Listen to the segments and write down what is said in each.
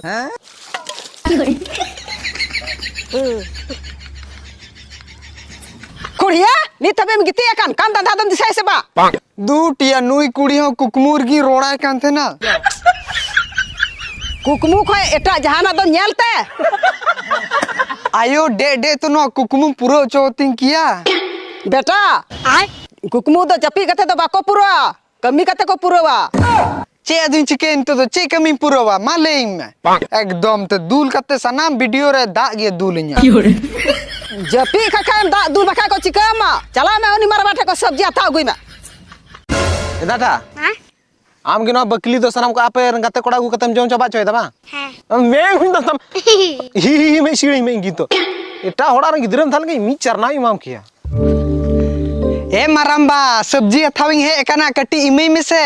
हैं कुड़िया नी तबे में गिते कान कान दादा दम दिसाय से बा दूटिया नुई कुड़ी हो कुकमुर्गी रोड़ा कान थे ना कुकमु खय एटा जहाना दो नेलते आयो डे डे तो नो कुकमु पूरा चौथिंग किया बेटा आय कुकमु दो जपी कते दो बाको पूरा कमी कते को पूरावा चे अदिन चिके इनतो तो चे कमी पूरावा मा लेइंग में एकदम तो दूल कते सनाम वीडियो रे दा गे दूलnya जपी खखाम दा दूल बखा को चिकामा चला मैं उनी मार बाटे को सब्जी आता गुई में दादा हां आम गिनो बकली दो सनाम को आपे गते कोड़ा गु कतम जों चबा चोय दबा हां मैं हुन दम ही मैं सीड़ी में गितो एटा होड़ा रे गिदरम थाल गई मी चरना इमाम किया ए मारंबा सब्जी अथाविंग है एकना कटी इमे में से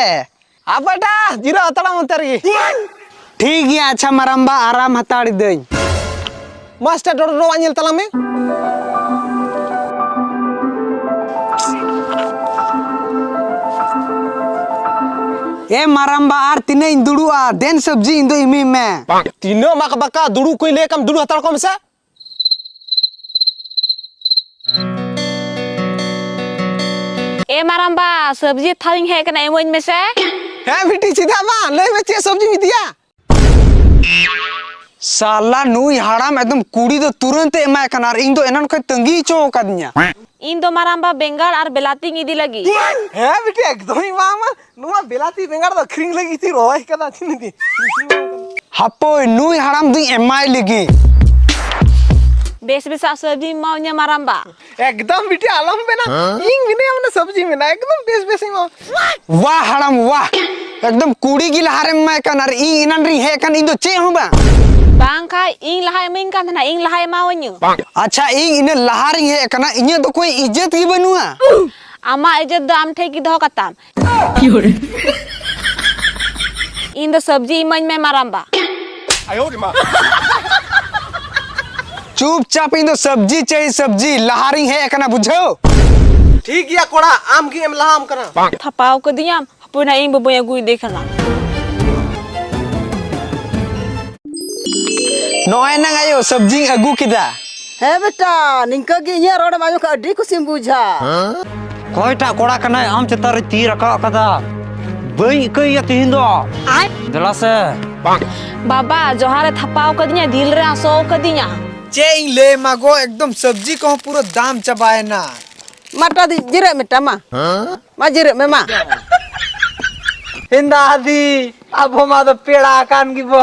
आ बेटा जीरा अतड़ा मंतर गी ठीक गया अच्छा मारंबा आराम हताड़ी दई मास्टर डोडो वानिल तला में ए मारंबा आर तिने इन दुड़ुआ देन सब्जी इन दो इमे में तीनो माक बका दुड़ू कोई ले कम दुड़ू हताड़ को से ए मारंबा सब्जी थाविंग है कना एमोइन में से है बेटी सीधा बा ले में चे सब्जी में दिया साला नुई हाड़ाम एकदम कुड़ी दो तुरंत एमा कनार इन दो एनन खय तंगी चो कदnya इन दो मारंबा बेंगाल और बेलाती इदी लगी है बेटी एकदम ही मामा नुआ बेलाती बेंगार दो खरिंग लगी थी रोय कदा छिन दी हपो नुई हाड़ाम दुई एमाय लगी बेस बेसा सब्जी मावnya मारंबा एकदम बेटी आलम पे ना इंग बिने हमने सब्जी में ना एकदम बेस बेस ही वाह हाड़ाम वाह एकदम कुड़ी गी लहारे में कनार इ इनन री है कन इन दो चे हो बा बांखा इंग लहाय मिंग कान ना इंग लहाय मावन्यु अच्छा इ इन लहारी है कना इने तो कोई इज्जत ही बनुआ आमा इज्जत दो आम ठेकी दो कताम इन दो सब्जी इमन में मारंबा चुपचाप इन दो सब्जी चाहिए सब्जी लहारी है कना बुझो ठीक या कोड़ा आम की एम लाम करा थपाव को दियाम पुना इंग बबोया गुई देखना नोए नंग आयो सब्जी अगू किदा है बेटा निंका गे ये रोड मायो का अड्डी कुसिम बुझा कोयटा कोड़ा कना आम चतर ती रखा कदा बई कई या तीन दो आय दला से बाबा जोहारे थपाव को दिया दिल रे सो को दिया चेंग ले मागो एकदम सब्जी को पूरा दाम चबाए ना माटा दी जिरे मेटा मा जिरे में मा हिंदा दी अब हमा तो पेड़ा कान की बो